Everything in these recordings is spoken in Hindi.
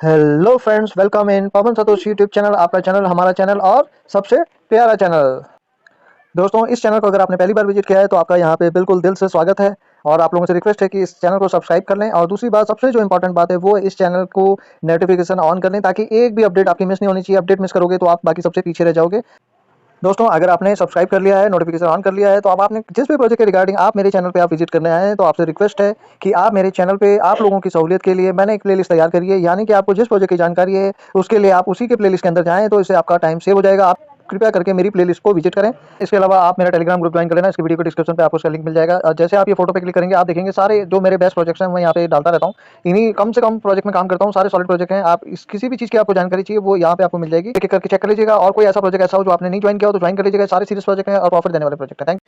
Hello friends, welcome in Pawan Satoshi YouTube channel. आपका चैनल, हमारा चैनल और सबसे प्यारा चैनल। दोस्तों, इस चैनल को अगर आपने पहली बार विजिट किया है तो आपका यहाँ पे बिल्कुल दिल से स्वागत है। और आप लोगों से रिक्वेस्ट है कि इस चैनल को सब्सक्राइब कर लें। और दूसरी बात, सबसे जो इंपॉर्टेंट बात है वो इस चैनल को नोटिफिकेशन ऑन कर लें, ताकि एक भी अपडेट आपकी मिस नहीं होनी चाहिए। अपडेट मिस करोगे तो आप बाकी सबसे पीछे रह जाओगे। दोस्तों, अगर आपने सब्सक्राइब कर लिया है, नोटिफिकेशन ऑन कर लिया है, तो अब आपने जिस भी प्रोजेक्ट के रिगार्डिंग आप मेरे चैनल पे आप विजिट करने आए हैं, तो आपसे रिक्वेस्ट है कि आप मेरे चैनल पे आप लोगों की सहूलियत के लिए मैंने एक प्लेलिस्ट तैयार करी है। यानी कि आपको जिस प्रोजेक्ट की जानकारी है उसके लिए आप उसी के प्लेलिस्ट के अंदर जाएं, तो इससे आपका टाइम सेव हो जाएगा। आप कृपया करके मेरी प्लेलिस्ट को विजिट करें। इसके अलावा आप मेरा टेलीग्राम ग्रुप ज्वाइन कर लेना। इसकी वीडियो को डिस्क्रिप्शन पे आपको उसका लिंक मिल जाएगा। जैसे आप ये फोटो पे क्लिक करेंगे, आप देखेंगे सारे जो मेरे बेस्ट प्रोजेक्ट्स हैं मैं यहाँ पे डालता रहता हूँ। इन्हीं कम से कम प्रोजेक्ट में काम करता हूँ, सारे सॉलिड प्रोजेक्ट हैं। आप इस किसी भी चीज़ की आपको जानकारी चाहिए वो यहाँ पे आपको मिल जाएगी। एक एक करके चेक कर लीजिएगा। और कोई ऐसा प्रोजेक्ट ऐसा हो जो आपने नहीं ज्वाइन किया हो तो ज्वाइन कर लीजिएगा। सारे सीरियस प्रोजेक्ट हैं और प्रॉफिट देने वाले प्रोजेक्ट हैं। Thank.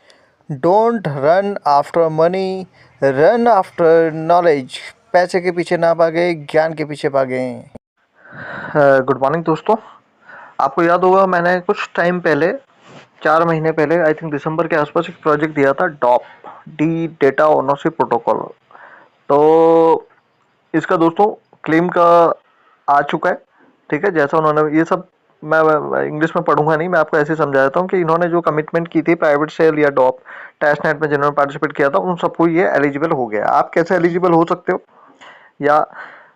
Don't run after money, run after knowledge. पैसे के पीछे ना भागे, ज्ञान के पीछे भागे। गुड मॉर्निंग दोस्तों। आपको याद होगा मैंने कुछ टाइम पहले, 4 महीने पहले, आई थिंक दिसंबर के आसपास एक प्रोजेक्ट दिया था, डॉप डी डेटा ओनरशिप प्रोटोकॉल। तो इसका दोस्तों क्लेम का आ चुका है। ठीक है, जैसा उन्होंने ये सब, मैं इंग्लिश में पढ़ूंगा नहीं, मैं आपको ऐसे समझा देता हूँ कि इन्होंने जो कमिटमेंट की थी प्राइवेट सेल या डॉप टेस्ट नेट में जिन्होंने पार्टिसिपेट किया था उन सबको ये एलिजिबल हो गया। आप कैसे एलिजिबल हो सकते हो, या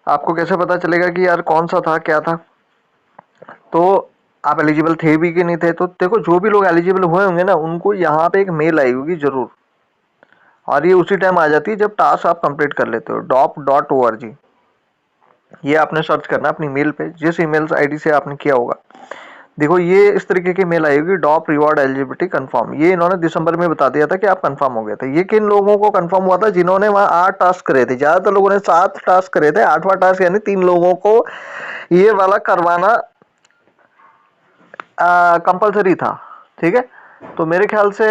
आपको कैसे पता चलेगा कि यार कौन सा था क्या था, तो आप एलिजिबल थे भी कि नहीं थे। तो देखो, जो भी लोग एलिजिबल हुए होंगे ना, उनको यहाँ पे एक मेल आई होगी जरूर। और ये उसी टाइम आ जाती है जब टास्क आप कंप्लीट कर लेते हो। dop.org, ये आपने सर्च करना अपनी मेल पे, जिस ईमेल आईडी से आपने किया होगा। देखो, ये इस तरीके की मेल आई होगी, डॉप रिवॉर्ड एलिजिबिलिटी कंफर्म। ये इन्होंने दिसंबर में बता दिया था कि आप कंफर्म हो गए थे। ये किन लोगों को कंफर्म हुआ था? जिन्होंने वहां 8 टास्क करे थे। ज्यादातर लोगों ने 7 टास्क करे थे। 8वां टास्क यानी 3 लोगों को ये वाला करवाना कंपलसरी था। ठीक है, तो मेरे ख्याल से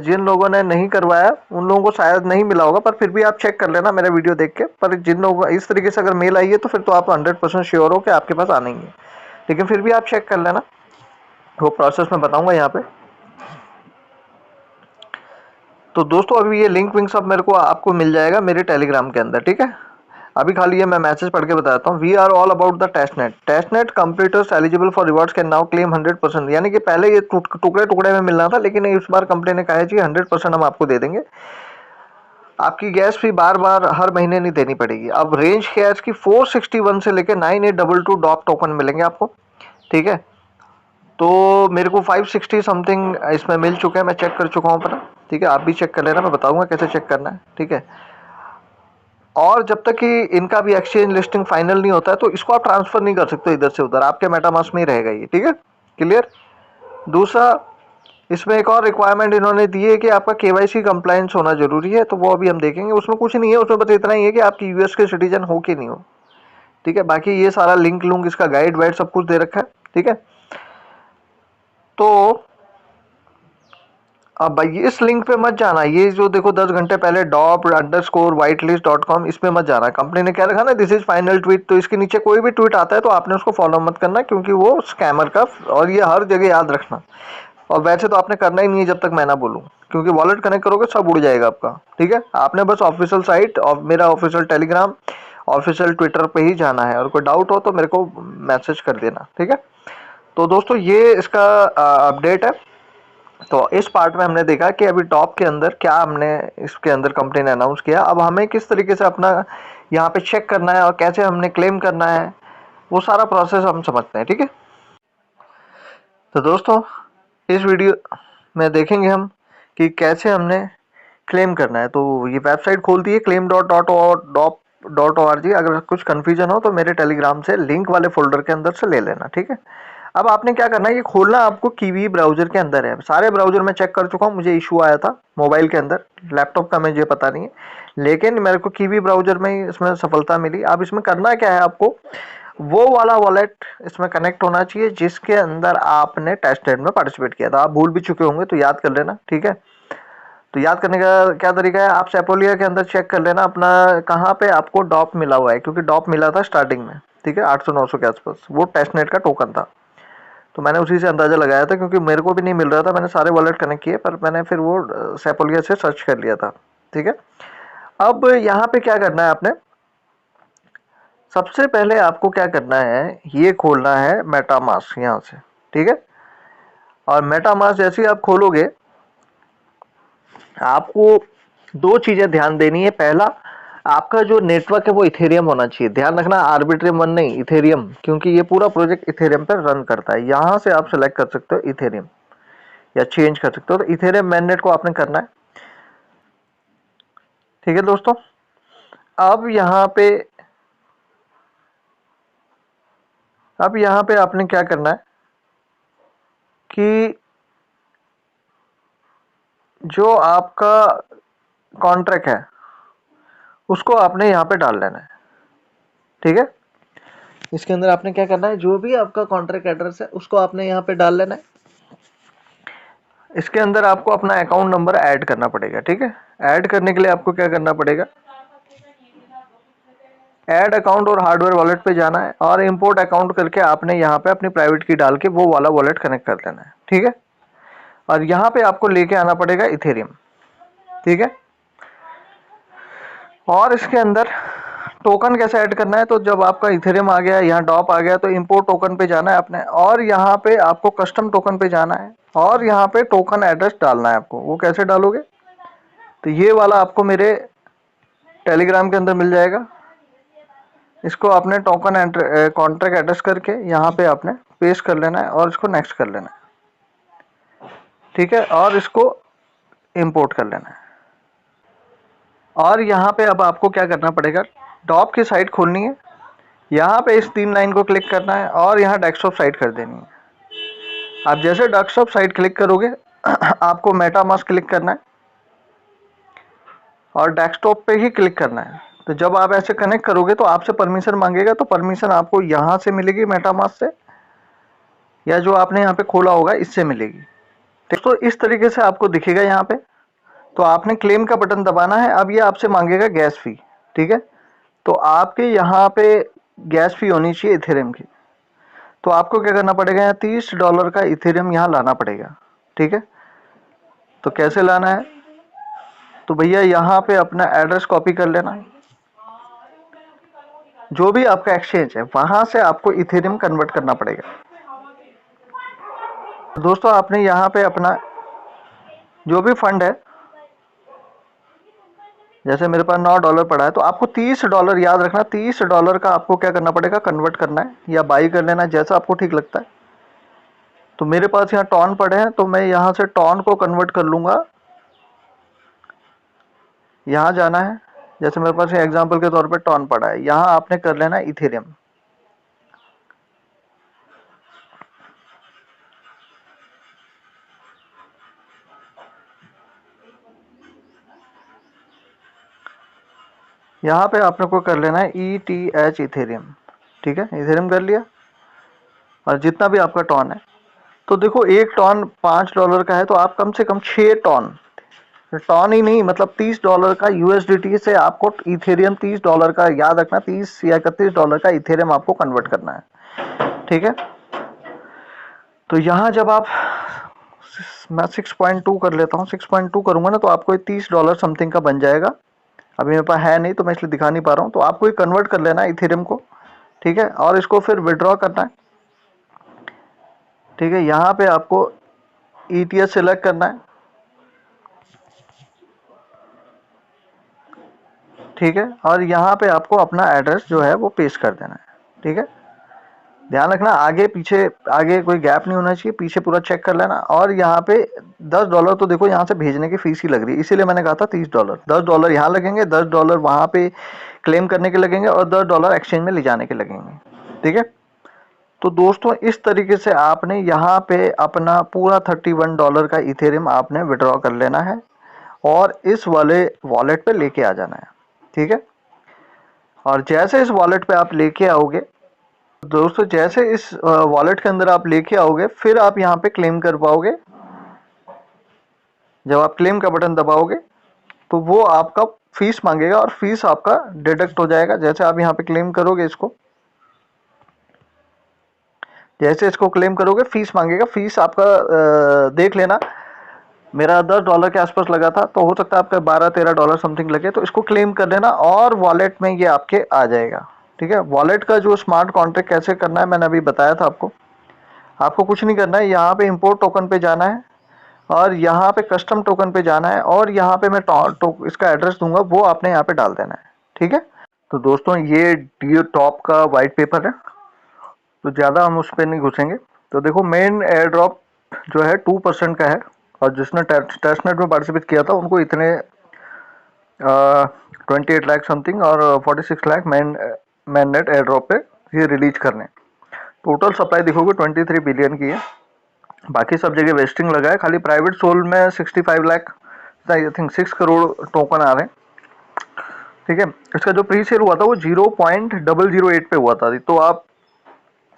जिन लोगों ने नहीं करवाया उन लोगों को शायद नहीं मिला होगा, पर फिर भी आप चेक कर लेना मेरा वीडियो देख के। पर जिन लोगों इस तरीके से अगर मेल आई है तो फिर तो आप 100% श्योर हो कि आपके पास आना ही है। लेकिन फिर भी आप चेक कर लेना, वो प्रोसेस मैं बताऊंगा यहाँ पे। तो दोस्तों, अभी ये लिंक विंक सब मेरे को आपको मिल जाएगा मेरे टेलीग्राम के अंदर। ठीक है, अभी खाली ये मैं मैसेज पढ़ के बताता हूँ। We are all about the test net completers eligible for rewards can now claim 100%। यानी कि पहले ये टुकड़े टुकड़े में मिलना था, लेकिन इस बार कंपनी ने कहा है जी 100% हम आपको दे देंगे। आपकी गैस भी बार बार हर महीने नहीं देनी पड़ेगी। अब रेंज क्या है इसकी? 461 से लेकर 9822 डॉप टोकन मिलेंगे आपको। ठीक है, तो मेरे को 560 समथिंग इसमें मिल चुके हैं, मैं चेक कर चुका हूँ अपना। ठीक है, आप भी चेक कर लेना, मैं बताऊंगा कैसे चेक करना है। ठीक है, और जब तक कि इनका भी एक्सचेंज लिस्टिंग फाइनल नहीं होता है तो इसको आप ट्रांसफर नहीं कर सकते इधर से उधर, आपके मेटामास्क में ही रहेगा ये। ठीक है, क्लियर। दूसरा, इसमें एक और रिक्वायरमेंट इन्होंने दी है कि आपका केवाईसी कंप्लायंस होना जरूरी है। तो वो अभी हम देखेंगे, उसमें कुछ नहीं है, उसमें बस इतना ही है कि आपकी यूएस के सिटीजन हो कि नहीं हो। ठीक है, बाकी ये सारा लिंक लूंग इसका गाइड वाइड सब कुछ दे रखा है। ठीक है, तो अब भाई इस लिंक पे मत जाना। ये जो देखो 10 घंटे पहले dop_whitelist.com, इस पे मत जाना। कंपनी ने क्या रखा ना, दिस इज फाइनल ट्वीट। तो इसके नीचे कोई भी ट्वीट आता है तो आपने उसको फॉलो मत करना, क्योंकि वो स्कैमर का, और ये हर जगह याद रखना। और वैसे तो आपने करना ही नहीं है जब तक मैं ना बोलूँ, क्योंकि वॉलेट कनेक्ट करोगे सब उड़ जाएगा आपका। ठीक है, आपने बस ऑफिशियल साइट और मेरा ऑफिशियल टेलीग्राम, ऑफिशियल ट्विटर पे ही जाना है। और कोई डाउट हो तो मेरे को मैसेज कर देना। ठीक है, तो दोस्तों ये इसका अपडेट है। तो इस पार्ट में हमने देखा कि अभी टॉप के अंदर क्या हमने इसके अंदर कंपनी ने अनाउंस किया। अब हमें किस तरीके से अपना यहाँ पे चेक करना है और कैसे हमने क्लेम करना है, वो सारा प्रोसेस हम समझते हैं। ठीक है, तो दोस्तों इस वीडियो में देखेंगे हम कि कैसे हमने क्लेम करना है। तो ये वेबसाइट खोलती है claim.org। अगर कुछ कन्फ्यूजन हो तो मेरे टेलीग्राम से लिंक वाले फोल्डर के अंदर से ले लेना। ठीक है, अब आपने क्या करना है, ये खोलना आपको कीवी ब्राउजर के अंदर है। सारे ब्राउजर में चेक कर चुका हूँ, मुझे इशू आया था मोबाइल के अंदर, लैपटॉप का मुझे पता नहीं है, लेकिन मेरे को कीवी ब्राउजर में ही इसमें सफलता मिली। अब इसमें करना क्या है, आपको वो वाला वॉलेट इसमें कनेक्ट होना चाहिए जिसके अंदर आपने टेस्ट नेट में पार्टिसिपेट किया था। आप भूल भी चुके होंगे तो याद कर लेना। ठीक है, तो याद करने का क्या तरीका है, आप सेपोलिया के अंदर चेक कर लेना अपना कहाँ पे आपको डॉप मिला हुआ है, क्योंकि डॉप मिला था स्टार्टिंग में। ठीक है, 800-900 के आसपास वो टेस्ट नेट का टोकन था। तो मैंने उसी से अंदाजा लगाया था, क्योंकि मेरे को भी नहीं मिल रहा था। मैंने सारे वॉलेट कनेक्ट किए, पर मैंने फिर वो सेपोलिया से सर्च कर लिया था। ठीक है, अब यहाँ पे क्या करना है आपने, सबसे पहले आपको क्या करना है, ये खोलना है मेटामास्क यहाँ से, ठीक है। और मेटामास्क जैसे ही आप खोलोगे, आपको दो चीजें ध्यान देनी है। पहला, आपका जो नेटवर्क है वो इथेरियम होना चाहिए। ध्यान रखना, आर्बिट्रियम वन नहीं, इथेरियम, क्योंकि ये पूरा प्रोजेक्ट इथेरियम पर रन करता है। यहाँ से आप सेलेक्ट कर सकते हो इथेरियम या चेंज कर सकते हो। तो इथेरियम मैननेट को आपने करना है, ठीक है दोस्तों। अब यहाँ पे आपने क्या करना है कि जो आपका कॉन्ट्रैक्ट है उसको आपने यहाँ पे डाल लेना है, ठीक है। इसके अंदर आपने क्या करना है, जो भी आपका कॉन्ट्रैक्ट एड्रेस है उसको आपने यहाँ पे डाल लेना है। इसके अंदर आपको अपना अकाउंट नंबर ऐड करना पड़ेगा, ठीक है। ऐड करने के लिए आपको क्या करना पड़ेगा, ऐड अकाउंट और हार्डवेयर वॉलेट पे जाना है और इंपोर्ट अकाउंट करके आपने यहाँ पे अपनी प्राइवेट की डाल के वो वाला वॉलेट कनेक्ट कर देना है, ठीक है। और यहाँ पे आपको लेके आना पड़ेगा इथेरियम, ठीक है। और इसके अंदर टोकन कैसे ऐड करना है, तो जब आपका इथेरियम आ गया, यहाँ डॉप आ गया, तो इंपोर्ट टोकन पे जाना है आपने और यहाँ पे आपको कस्टम टोकन पे जाना है और यहाँ पे टोकन एड्रेस डालना है आपको। वो कैसे डालोगे, तो ये वाला आपको मेरे टेलीग्राम के अंदर मिल जाएगा। इसको आपने टोकन कॉन्ट्रैक्ट एड्रेस करके यहाँ पे आपने पेस्ट कर लेना है और इसको नेक्स्ट कर लेना है, ठीक है। और इसको इंपोर्ट कर लेना है। और यहाँ पे अब आपको क्या करना पड़ेगा, डॉप की साइट खोलनी है, यहाँ पे इस 3 लाइन को क्लिक करना है और यहाँ डेस्कटॉप साइट कर देनी है। आप जैसे डेस्कटॉप साइट क्लिक करोगे आपको मेटामास्क क्लिक करना है और डेस्कटॉप पे ही क्लिक करना है। तो जब आप ऐसे कनेक्ट करोगे तो आपसे परमिशन मांगेगा, तो परमिशन आपको यहाँ से मिलेगी मेटामास्क से, या जो आपने यहाँ पे खोला होगा इससे मिलेगी। तो इस तरीके से आपको दिखेगा यहाँ पे। तो आपने क्लेम का बटन दबाना है। अब ये आपसे मांगेगा गैस फी, ठीक है। तो आपके यहाँ पे गैस फी होनी चाहिए इथेरियम की। तो आपको क्या करना पड़ेगा, यहाँ $30 का इथेरियम यहाँ लाना पड़ेगा, ठीक है। तो कैसे लाना है, तो भैया यहाँ पे अपना एड्रेस कॉपी कर लेना, जो भी आपका एक्सचेंज है वहां से आपको इथेरियम कन्वर्ट करना पड़ेगा। दोस्तों आपने यहाँ पे अपना जो भी फंड है, जैसे मेरे पास $9 पड़ा है, तो आपको $30, याद रखना $30 का आपको क्या करना पड़ेगा, कन्वर्ट करना है या बाई कर लेना, जैसा आपको ठीक लगता है। तो मेरे पास यहाँ टॉन पड़े हैं, तो मैं यहाँ से टॉन को कन्वर्ट कर लूँगा। यहाँ जाना है, जैसे मेरे पास एग्जांपल के तौर पे टॉन पड़ा है, यहाँ आपने कर लेना है इथेरियम। यहाँ पे आपने को कर लेना है ETH इथेरियम, ठीक है। इथेरियम कर लिया और जितना भी आपका टॉन है, तो देखो एक टॉन $5 का है, तो आप कम से कम 6 टॉन, टॉन ही नहीं मतलब $30 का USDT से आपको इथेरियम $30 का, याद रखना 30 या $31 का इथेरियम आपको कन्वर्ट करना है, ठीक है। तो यहाँ जब आप, मैं 6.2 कर लेता हूँ, 6.2 करूँगा ना, तो आपको $30 समथिंग का बन जाएगा। अभी मेरे पास है नहीं तो मैं इसलिए दिखा नहीं पा रहा हूँ। तो आपको ये कन्वर्ट कर लेना है इथेरियम को, ठीक है। और इसको फिर विड्रॉ करना है, ठीक है। यहाँ पे आपको ETH सेलेक्ट करना है, ठीक है। और यहाँ पे आपको अपना एड्रेस जो है वो पेस्ट कर देना है, ठीक है। ध्यान रखना आगे पीछे, आगे कोई गैप नहीं होना चाहिए, पीछे पूरा चेक कर लेना। और यहाँ पे $10 तो देखो यहाँ से भेजने की फीस ही लग रही है, इसीलिए मैंने कहा था $30। $10 यहाँ लगेंगे, $10 वहाँ पे क्लेम करने के लगेंगे और $10 एक्सचेंज में ले जाने के लगेंगे, ठीक है। तो दोस्तों इस तरीके से आपने यहाँ पे अपना पूरा $31 का इथेरियम आपने विड्रॉ कर लेना है और इस वाले वॉलेट पे लेके आ जाना है, ठीक है। और जैसे इस वॉलेट पे आप लेके आओगे दोस्तों, जैसे इस वॉलेट के अंदर आप लेके आओगे, फिर आप यहाँ पे क्लेम कर पाओगे। जब आप क्लेम का बटन दबाओगे तो वो आपका फीस मांगेगा और फीस आपका डिडक्ट हो जाएगा। जैसे आप यहाँ पे क्लेम करोगे इसको, जैसे इसको क्लेम करोगे फीस मांगेगा। फीस आपका देख लेना, मेरा $10 के आसपास लगा था, तो हो सकता है आपका $12-13 समथिंग लगे। तो इसको क्लेम कर लेना और वॉलेट में ये आपके आ जाएगा, ठीक है। वॉलेट का जो स्मार्ट कॉन्ट्रैक्ट कैसे करना है मैंने अभी बताया था आपको। आपको कुछ नहीं करना है, यहाँ पे इंपोर्ट टोकन पे जाना है और यहाँ पे कस्टम टोकन पे जाना है और यहाँ पे मैं इसका एड्रेस दूंगा, वो आपने यहाँ पे डाल देना है। ठीक है। तो दोस्तों ये डी टॉप का वाइट पेपर है, तो ज़्यादा हम उस पर नहीं घुसेंगे। तो देखो मेन एयर ड्रॉप जो है 2% का है, और जिसने टेस्टनेट में पार्टिसिपेट किया था उनको इतने 28 लाख समथिंग और 46 lakh man net air drop पे ये रिलीज करने। टोटल सप्लाई देखोगे 23 बिलियन की है। बाकी सब जगह वेस्टिंग लगा है, खाली प्राइवेट सोल में 65 lakh I think 6 crore token आ रहे हैं। ठीक है। इसका जो प्री सेल हुआ था वो 0.008 पे हुआ था, तो आप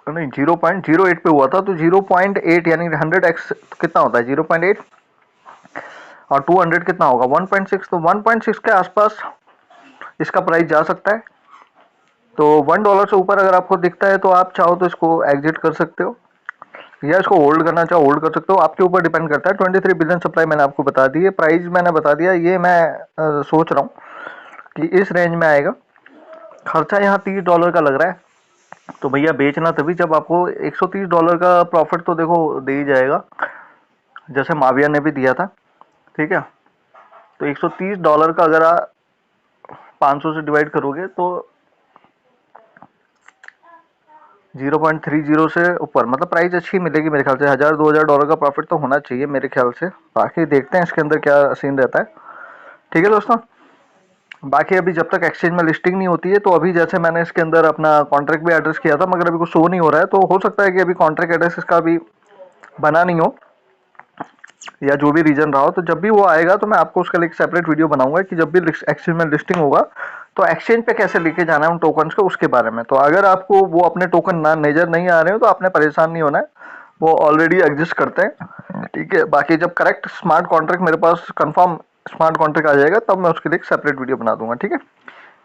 नहीं 0.08 पे हुआ था, तो 0.8 यानी 100x कितना होता है 0.8 और 200 कितना होगा 1.6, तो 1.6 के आसपास इसका प्राइस जा सकता है। तो $1 से ऊपर अगर आपको दिखता है तो आप चाहो तो इसको एग्जिट कर सकते हो या इसको होल्ड करना चाहो होल्ड कर सकते हो, आपके ऊपर डिपेंड करता है। 23 बिलियन सप्लाई मैंने आपको बता दी है, प्राइस मैंने बता दिया। ये मैं सोच रहा हूँ कि इस रेंज में आएगा। खर्चा यहाँ $30 का लग रहा है, तो भैया बेचना तभी जब आपको $130 का प्रॉफिट तो देखो दे ही जाएगा, जैसे माविया ने भी दिया था। ठीक है। तो $130 का अगर आप 500 से डिवाइड करोगे तो 0.30 से ऊपर, मतलब प्राइस अच्छी मिलेगी मेरे ख्याल से। $1000-2000 का प्रॉफिट तो होना चाहिए मेरे ख्याल से। बाकी देखते हैं इसके अंदर क्या सीन रहता है। ठीक है दोस्तों। बाकी अभी जब तक एक्सचेंज में लिस्टिंग नहीं होती है, तो अभी जैसे मैंने इसके अंदर अपना कॉन्ट्रैक्ट भी एड्रेस किया था, मगर अभी कुछ शो नहीं हो रहा है, तो हो सकता है कि अभी कॉन्ट्रैक्ट एड्रेस इसका अभी बना नहीं हो या जो भी रीजन रहा हो। तो जब भी वो आएगा तो मैं आपको उसका एक सेपरेट वीडियो बनाऊंगा कि जब भी एक्सचेंज में लिस्टिंग होगा तो एक्सचेंज पे कैसे लेके जाना है उन टोकन्स को, उसके बारे में। तो अगर आपको वो अपने टोकन ना नजर नहीं आ रहे हो तो आपने परेशान नहीं होना है, वो ऑलरेडी एग्जिस्ट करते हैं। ठीक है। बाकी जब करेक्ट स्मार्ट कॉन्ट्रैक्ट मेरे पास कंफर्म स्मार्ट कॉन्ट्रैक्ट आ जाएगा तब मैं उसके लिए एक सेपरेट वीडियो बना दूंगा। ठीक है।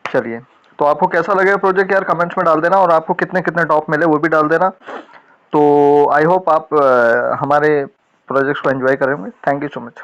चलिए, तो आपको कैसा लगेगा प्रोजेक्ट यार कमेंट्स में डाल देना, और आपको कितने कितने टॉप मिले वो भी डाल देना। तो आई होप आप हमारे प्रोजेक्ट्स को एंजॉय करेंगे। Thank you so much.